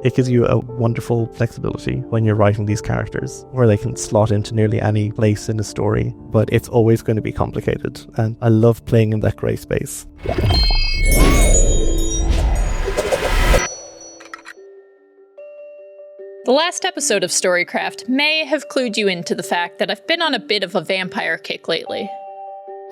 It gives you a wonderful flexibility when you're writing these characters, where they can slot into nearly any place in a story, but it's always going to be complicated, and I love playing in that grey space. The last episode of Storycraft may have clued you into the fact that I've been on a bit of a vampire kick lately.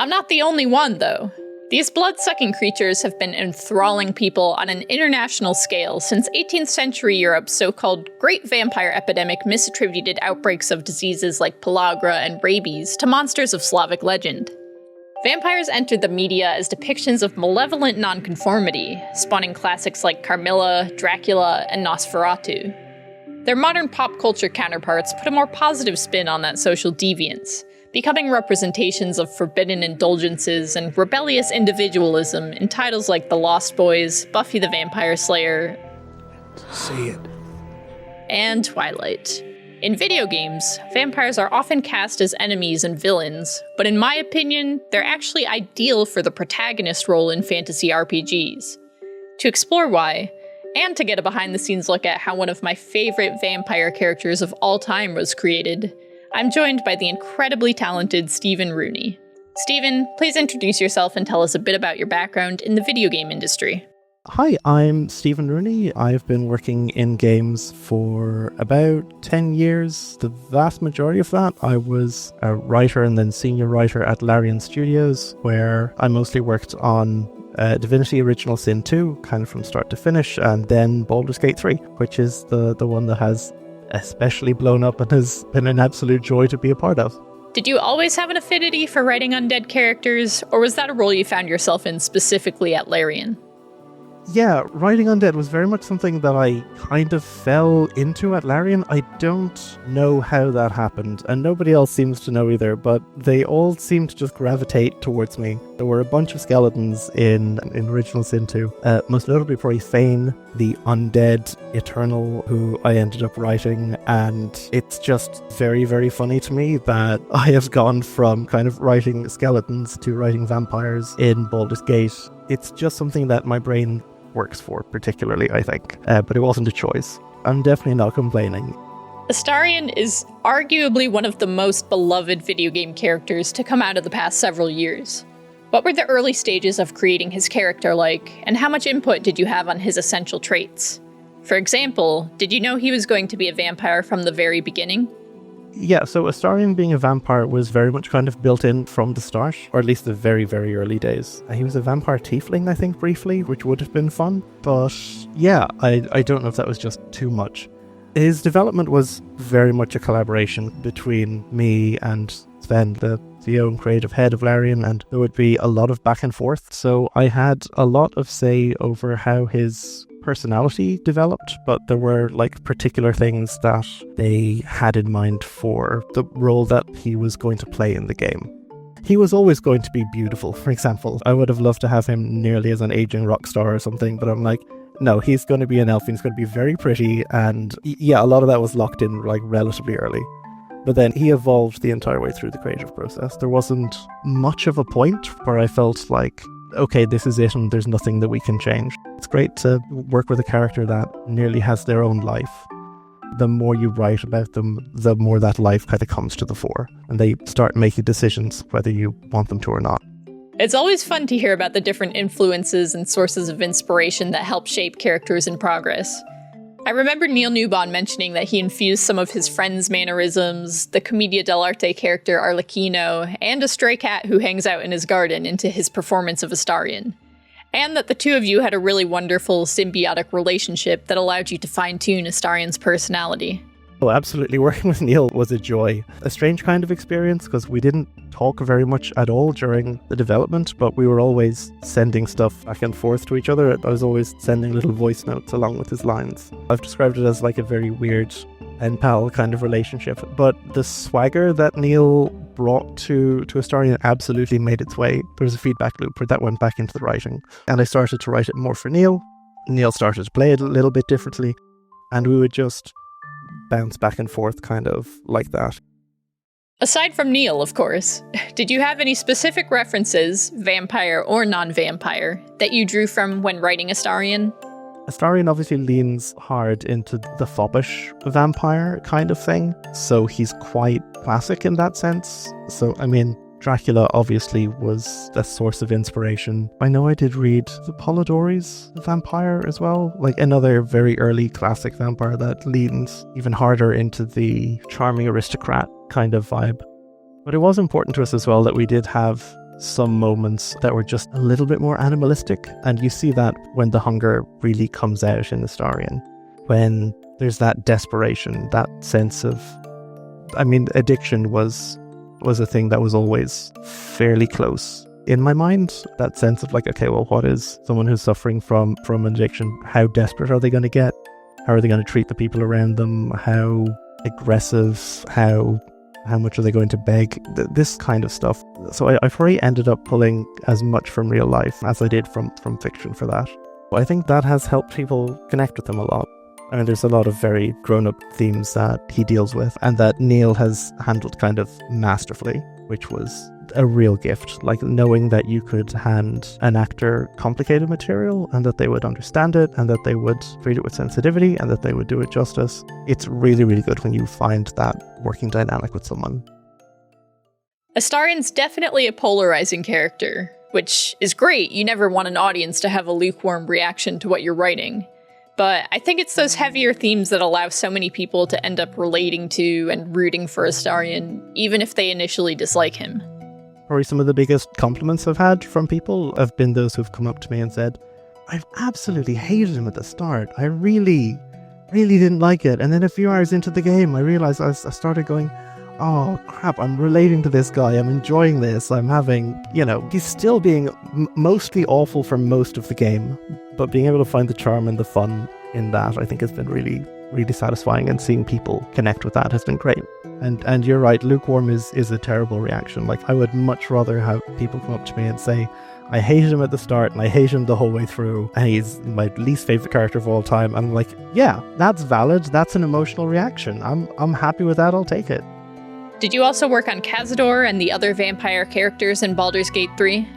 I'm not the only one, though. These blood-sucking creatures have been enthralling people on an international scale since 18th century Europe's so-called Great Vampire Epidemic misattributed outbreaks of diseases like pellagra and rabies to monsters of Slavic legend. Vampires entered the media as depictions of malevolent nonconformity, spawning classics like Carmilla, Dracula, and Nosferatu. Their modern pop culture counterparts put a more positive spin on that social deviance, becoming representations of forbidden indulgences and rebellious individualism in titles like The Lost Boys, Buffy the Vampire Slayer, See it. and Twilight. In video games, vampires are often cast as enemies and villains, but in my opinion, they're actually ideal for the protagonist role in fantasy RPGs. To explore why, and to get a behind-the-scenes look at how one of my favorite vampire characters of all time was created, I'm joined by the incredibly talented Stephen Rooney. Stephen, please introduce yourself and tell us a bit about your background in the video game industry. Hi, I'm Stephen Rooney. I've been working in games for about 10 years. The vast majority of that, I was a writer and then senior writer at Larian Studios, where I mostly worked on Divinity Original Sin 2, kind of from start to finish, and then Baldur's Gate 3, which is the one that has especially blown up and has been an absolute joy to be a part of. Did you always have an affinity for writing undead characters, or was that a role you found yourself in specifically at Larian? Yeah, writing undead was very much something that I kind of fell into at Larian. I don't know how that happened, and nobody else seems to know either, but they all seem to just gravitate towards me. There were a bunch of skeletons in Original Sin 2, most notably probably Fane, the undead Eternal, who I ended up writing, and it's just very, very funny to me that I have gone from kind of writing skeletons to writing vampires in Baldur's Gate. It's just something that my brain works for, particularly, I think. But it wasn't a choice. I'm definitely not complaining. Astarion is arguably one of the most beloved video game characters to come out of the past several years. What were the early stages of creating his character like, and how much input did you have on his essential traits? For example, did you know he was going to be a vampire from the very beginning? Yeah, so Astarion being a vampire was very much kind of built in from the start, or at least the very, very early days. He was a vampire tiefling, I think, briefly, which would have been fun. But yeah, I don't know if that was just too much. His development was very much a collaboration between me and Sven, the CEO and creative head of Larian, and there would be a lot of back and forth. So I had a lot of say over how his personality developed, but there were like particular things that they had in mind for the role that he was going to play in the game. He was always going to be beautiful, for example. I would have loved to have him nearly as an aging rock star or something, but I'm like, no, he's going to be an elf and he's going to be very pretty, and yeah, a lot of that was locked in like relatively early. But then he evolved the entire way through the creative process. There wasn't much of a point where I felt like, okay, this is it and there's nothing that we can change. It's great to work with a character that nearly has their own life. The more you write about them, the more that life kind of comes to the fore, and they start making decisions whether you want them to or not. It's always fun to hear about the different influences and sources of inspiration that help shape characters in progress. I remember Neil Newbon mentioning that he infused some of his friends' mannerisms, the Commedia dell'arte character Arlecchino, and a stray cat who hangs out in his garden into his performance of Astarion. And that the two of you had a really wonderful symbiotic relationship that allowed you to fine-tune Astarion's personality. Oh, absolutely. Working with Neil was a joy. A strange kind of experience because we didn't talk very much at all during the development, but we were always sending stuff back and forth to each other. I was always sending little voice notes along with his lines. I've described it as like a very weird pen pal kind of relationship, but the swagger that Neil brought to Astarion absolutely made its way. There was a feedback loop that went back into the writing, and I started to write it more for Neil. Neil started to play it a little bit differently, and we would just bounce back and forth kind of like that. Aside from Neil, of course, did you have any specific references, vampire or non-vampire, that you drew from when writing Astarion? Astarion obviously leans hard into the foppish vampire kind of thing, so he's quite classic in that sense. So, I mean, Dracula obviously was a source of inspiration. I know I did read the Polidori's vampire as well, like another very early classic vampire that leans even harder into the charming aristocrat kind of vibe. But it was important to us as well that we did have some moments that were just a little bit more animalistic, and you see that when the hunger really comes out in Astarion, when there's that desperation, that sense of, I mean, addiction was a thing that was always fairly close in my mind. That sense of like, okay, well, what is someone who's suffering from addiction? How desperate are they going to get? How are they going to treat the people around them? How aggressive? How much are they going to beg? This kind of stuff. So I probably ended up pulling as much from real life as I did from fiction for that. But I think that has helped people connect with them a lot. I mean, there's a lot of very grown-up themes that he deals with and that Neil has handled kind of masterfully, which was a real gift. Like knowing that you could hand an actor complicated material and that they would understand it and that they would treat it with sensitivity and that they would do it justice. It's really, really good when you find that working dynamic with someone. Astarion's definitely a polarizing character, which is great. You never want an audience to have a lukewarm reaction to what you're writing. But I think it's those heavier themes that allow so many people to end up relating to and rooting for Astarion, even if they initially dislike him. Probably some of the biggest compliments I've had from people have been those who've come up to me and said, I've absolutely hated him at the start. I really, really didn't like it. And then a few hours into the game, I realized I started going, oh crap, I'm relating to this guy. I'm enjoying this. I'm having, he's still being mostly awful for most of the game, but being able to find the charm and the fun in that, I think has been really, really satisfying, and seeing people connect with that has been great. And you're right, lukewarm is a terrible reaction. Like, I would much rather have people come up to me and say, I hated him at the start and I hate him the whole way through and he's my least favorite character of all time. I'm like, yeah, that's valid. That's an emotional reaction. I'm happy with that. I'll take it. Did you also work on Cazador and the other vampire characters in Baldur's Gate 3?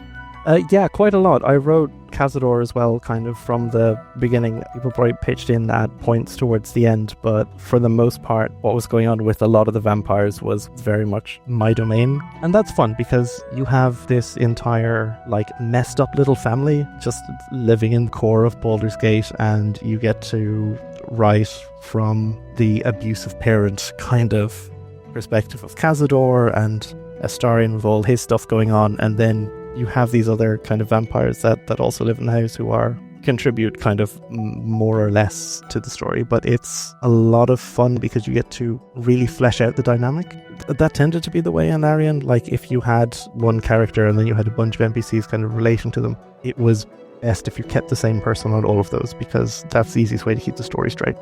Yeah, quite a lot. I wrote Cazador as well, kind of from the beginning. People probably pitched in at points towards the end, but for the most part, what was going on with a lot of the vampires was very much my domain. And that's fun because you have this entire, messed up little family just living in the core of Baldur's Gate, and you get to write from the abusive parent kind of perspective of Cazador and Astarion with all his stuff going on, and then you have these other kind of vampires that also live in the house who contribute kind of more or less to the story, but it's a lot of fun because you get to really flesh out the dynamic. That tended to be the way in Arion. Like, if you had one character and then you had a bunch of NPCs kind of relating to them, it was best if you kept the same person on all of those, because that's the easiest way to keep the story straight.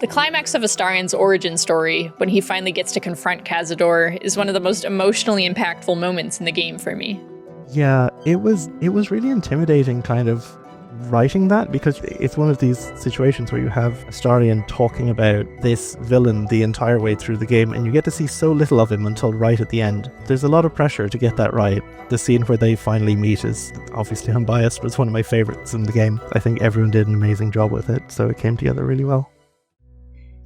The climax of Astarion's origin story, when he finally gets to confront Cazador, is one of the most emotionally impactful moments in the game for me. Yeah, it was really intimidating kind of writing that, because it's one of these situations where you have Astarion talking about this villain the entire way through the game, and you get to see so little of him until right at the end. There's a lot of pressure to get that right. The scene where they finally meet is obviously unbiased, but it's one of my favorites in the game. I think everyone did an amazing job with it, so it came together really well.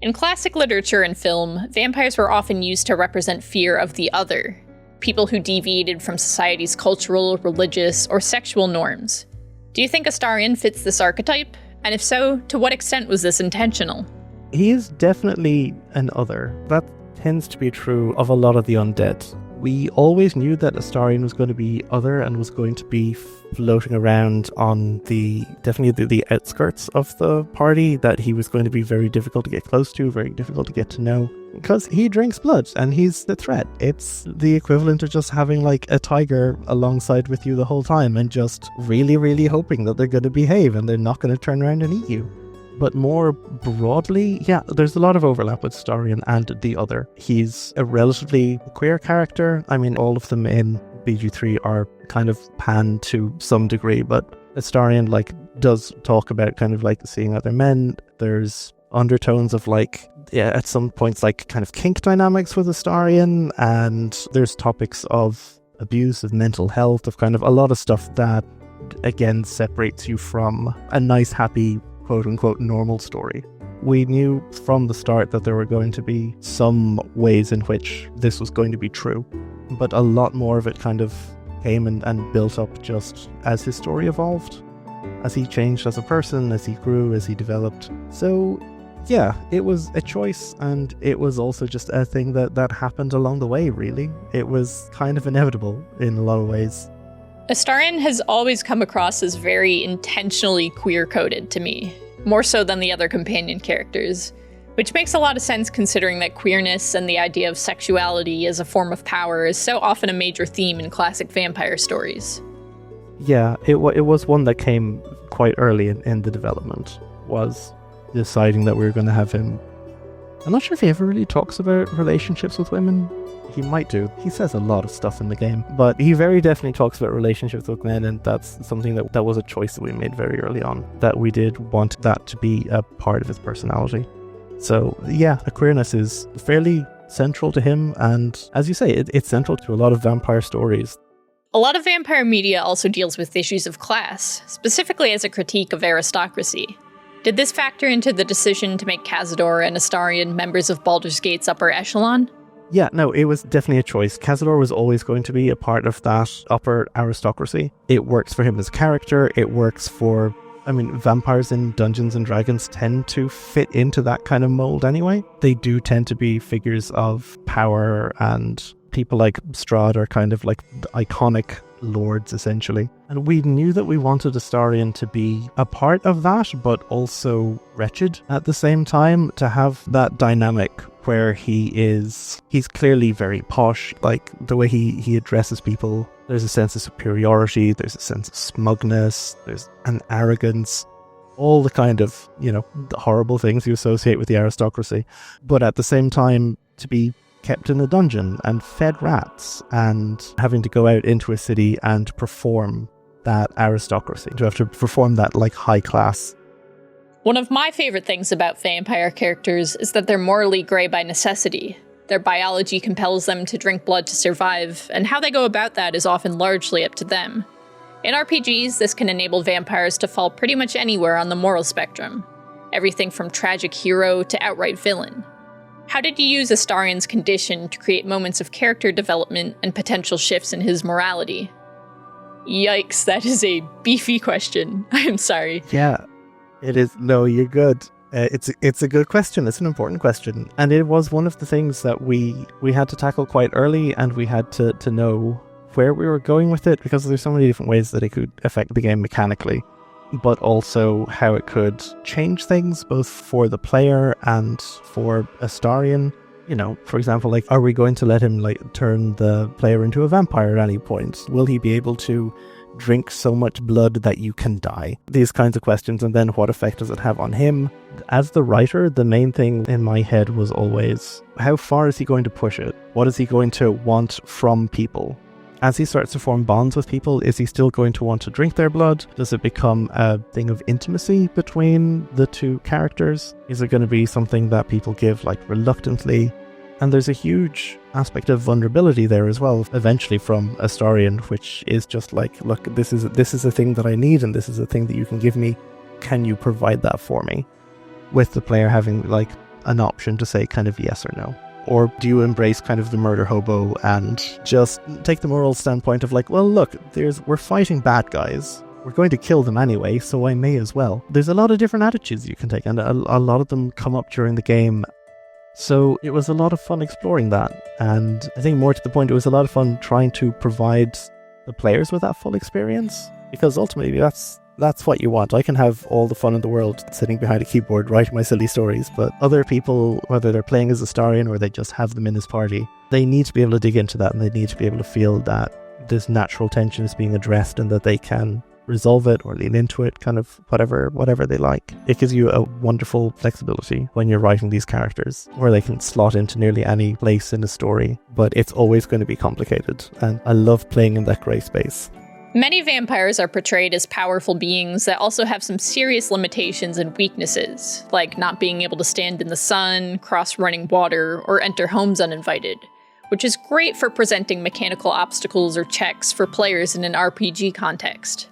In classic literature and film, vampires were often used to represent fear of the other, people who deviated from society's cultural, religious, or sexual norms. Do you think Astarion fits this archetype? And if so, to what extent was this intentional? He is definitely an other. That tends to be true of a lot of the undead. We always knew that Astarion was going to be other and was going to be floating around on the outskirts of the party, that he was going to be very difficult to get close to, very difficult to get to know, because he drinks blood and he's the threat. It's the equivalent of just having a tiger alongside with you the whole time and just really, really hoping that they're going to behave and they're not going to turn around and eat you. But more broadly, yeah, there's a lot of overlap with Astarion and the other. He's a relatively queer character. I mean, all of them in BG3 are kind of pan to some degree, but Astarion does talk about kind of seeing other men. There's undertones of at some points kind of kink dynamics with Astarion, and there's topics of abuse, of mental health, of kind of a lot of stuff that again separates you from a nice, happy, quote-unquote normal story. We knew from the start that there were going to be some ways in which this was going to be true, but a lot more of it kind of came and built up just as his story evolved, as he changed as a person, as he grew, as he developed. So yeah, it was a choice, and it was also just a thing that happened along the way, really. It was kind of inevitable in a lot of ways. Astarion has always come across as very intentionally queer-coded to me, more so than the other companion characters, which makes a lot of sense considering that queerness and the idea of sexuality as a form of power is so often a major theme in classic vampire stories. Yeah, it was one that came quite early in the development, was deciding that we were going to have him. I'm not sure if he ever really talks about relationships with women. He might do. He says a lot of stuff in the game, but he very definitely talks about relationships with men, and that's something that was a choice that we made very early on, that we did want that to be a part of his personality. So yeah, the queerness is fairly central to him, and as you say, it's central to a lot of vampire stories. A lot of vampire media also deals with issues of class, specifically as a critique of aristocracy. Did this factor into the decision to make Cazador and Astarion members of Baldur's Gate's upper echelon? Yeah, no, it was definitely a choice. Cazador was always going to be a part of that upper aristocracy. It works for him as a character. It works for, vampires in Dungeons and Dragons tend to fit into that kind of mold anyway. They do tend to be figures of power, and people like Strahd are kind of like the iconic lords, essentially. And we knew that we wanted Astarion to be a part of that, but also wretched at the same time, to have that dynamic where he's clearly very posh, like the way he addresses people. There's a sense of superiority, there's a sense of smugness, there's an arrogance, all the kind of, the horrible things you associate with the aristocracy. But at the same time, to be kept in a dungeon and fed rats and having to go out into a city and perform that aristocracy, to have to perform that like high class. One of my favorite things about vampire characters is that they're morally grey by necessity. Their biology compels them to drink blood to survive, and how they go about that is often largely up to them. In RPGs, this can enable vampires to fall pretty much anywhere on the moral spectrum. Everything from tragic hero to outright villain. How did you use Astarion's condition to create moments of character development and potential shifts in his morality? Yikes, that is a beefy question. I'm sorry. Yeah, it is. No, you're good. It's a good question. It's an important question. And it was one of the things that we had to tackle quite early, and we had to know where we were going with it, because there's so many different ways that it could affect the game mechanically, but also how it could change things both for the player and for Astarion. For example, like, are we going to let him turn the player into a vampire at any point? Will he be able to drink so much blood that you can die? These kinds of questions. And then what effect does it have on him? As the writer, the main thing in my head was always, how far is he going to push it? What is he going to want from people? As he starts to form bonds with people, is he still going to want to drink their blood? Does it become a thing of intimacy between the two characters? Is it going to be something that people give reluctantly? And there's a huge aspect of vulnerability there as well, eventually from Astarion, which is just like, look, this is a thing that I need, and this is a thing that you can give me. Can you provide that for me? With the player having an option to say kind of yes or no. Or do you embrace kind of the murder hobo and just take the moral standpoint of well, look, we're fighting bad guys. We're going to kill them anyway, so I may as well. There's a lot of different attitudes you can take, and a lot of them come up during the game. So it was a lot of fun exploring that. And I think more to the point, it was a lot of fun trying to provide the players with that full experience, because ultimately that's what you want. I can have all the fun in the world sitting behind a keyboard writing my silly stories, but other people, whether they're playing as Astarion or they just have them in his party, they need to be able to dig into that, and they need to be able to feel that this natural tension is being addressed and that they can resolve it or lean into it, kind of whatever they like. It gives you a wonderful flexibility when you're writing these characters, where they can slot into nearly any place in a story, but it's always going to be complicated, and I love playing in that grey space. Many vampires are portrayed as powerful beings that also have some serious limitations and weaknesses, like not being able to stand in the sun, cross running water, or enter homes uninvited, which is great for presenting mechanical obstacles or checks for players in an RPG context.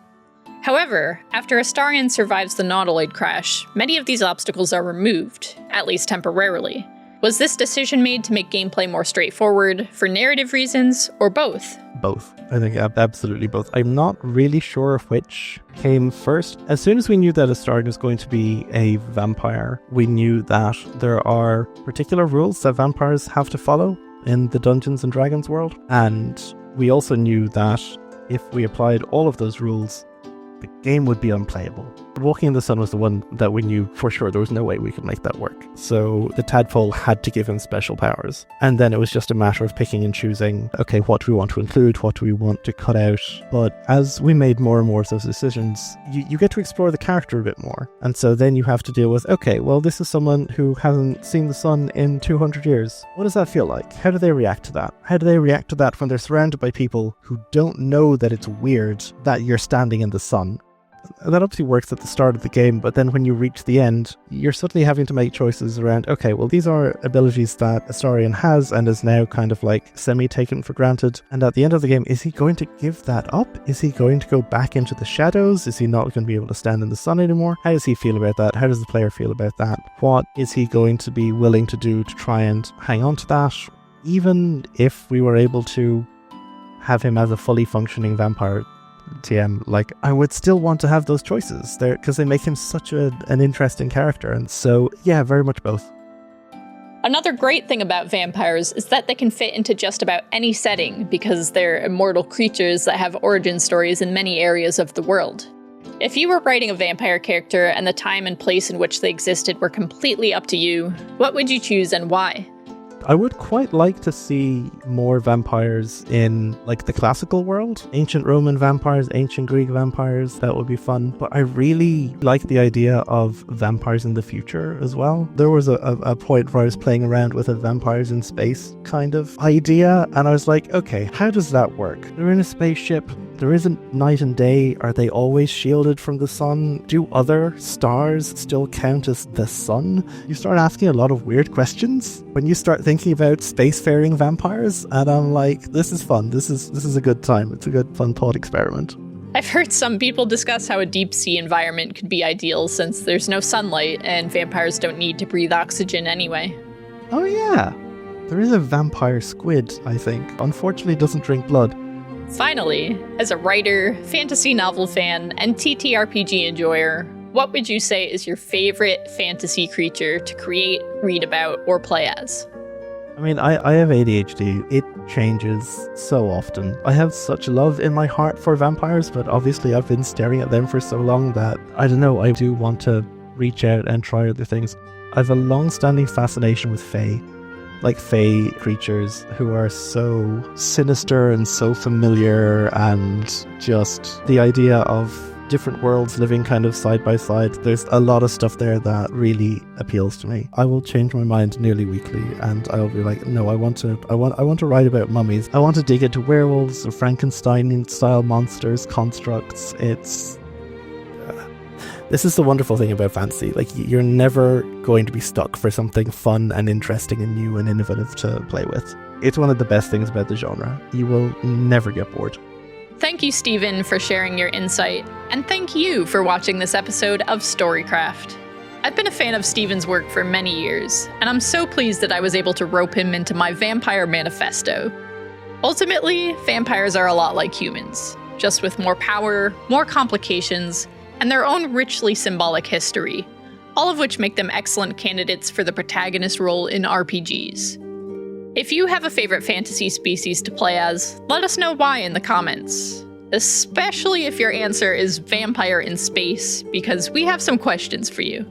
However, after Astarion survives the Nautiloid crash, many of these obstacles are removed, at least temporarily. Was this decision made to make gameplay more straightforward, for narrative reasons, or both? Both. I think absolutely both. I'm not really sure which came first. As soon as we knew that Astarion was going to be a vampire, we knew that there are particular rules that vampires have to follow in the Dungeons and Dragons world. And we also knew that if we applied all of those rules, the game would be unplayable. Walking in the Sun was the one that we knew for sure there was no way we could make that work. So the tadpole had to give him special powers. And then it was just a matter of picking and choosing, okay, what do we want to include? What do we want to cut out? But as we made more and more of those decisions, you get to explore the character a bit more. And so then you have to deal with, okay, well, this is someone who hasn't seen the sun in 200 years. What does that feel like? How do they react to that? How do they react to that when they're surrounded by people who don't know that it's weird that you're standing in the sun? That obviously works at the start of the game, but then when you reach the end, you're suddenly having to make choices around, okay, well, these are abilities that Astarion has and is now kind of like semi-taken for granted. And at the end of the game, is he going to give that up? Is he going to go back into the shadows? Is he not going to be able to stand in the sun anymore? How does he feel about that? How does the player feel about that? What is he going to be willing to do to try and hang on to that? Even if we were able to have him as a fully functioning vampire TM, like, I would still want to have those choices there because they make him such an interesting character. And so, yeah, very much both. Another great thing about vampires is that they can fit into just about any setting because they're immortal creatures that have origin stories in many areas of the world. If you were writing a vampire character and the time and place in which they existed were completely up to you, what would you choose and why? I would quite like to see more vampires in, like, the classical world. Ancient Roman vampires, ancient Greek vampires, that would be fun. But I really like the idea of vampires in the future as well. There was a point where I was playing around with a vampires in space kind of idea, and I was like, okay, how does that work? They're in a spaceship. There isn't night and day. Are they always shielded from the sun? Do other stars still count as the sun? You start asking a lot of weird questions when you start thinking about spacefaring vampires, and I'm like, this is fun. This is a good time. It's a good fun thought experiment. I've heard some people discuss how a deep sea environment could be ideal since there's no sunlight and vampires don't need to breathe oxygen anyway. Oh yeah. There is a vampire squid, I think. Unfortunately, it doesn't drink blood. Finally, as a writer, fantasy novel fan, and TTRPG enjoyer, what would you say is your favorite fantasy creature to create, read about, or play as? I mean, I have ADHD. It changes so often. I have such love in my heart for vampires, but obviously I've been staring at them for so long that, I don't know, I do want to reach out and try other things. I have a long-standing fascination with fae. Like fae creatures who are so sinister and so familiar, and just the idea of different worlds living kind of side by side. There's a lot of stuff there that really appeals to me. I will change my mind nearly weekly, and I'll be like, no, I want to write about mummies. I want to dig into werewolves or Frankenstein-style monsters, constructs. This is the wonderful thing about fantasy. Like, you're never going to be stuck for something fun and interesting and new and innovative to play with. It's one of the best things about the genre. You will never get bored. Thank you, Stephen, for sharing your insight, and thank you for watching this episode of Storycraft. I've been a fan of Stephen's work for many years, and I'm so pleased that I was able to rope him into my vampire manifesto. Ultimately, vampires are a lot like humans, just with more power, more complications, and their own richly symbolic history, all of which make them excellent candidates for the protagonist role in RPGs. If you have a favorite fantasy species to play as, let us know why in the comments. Especially if your answer is vampire in space, because we have some questions for you.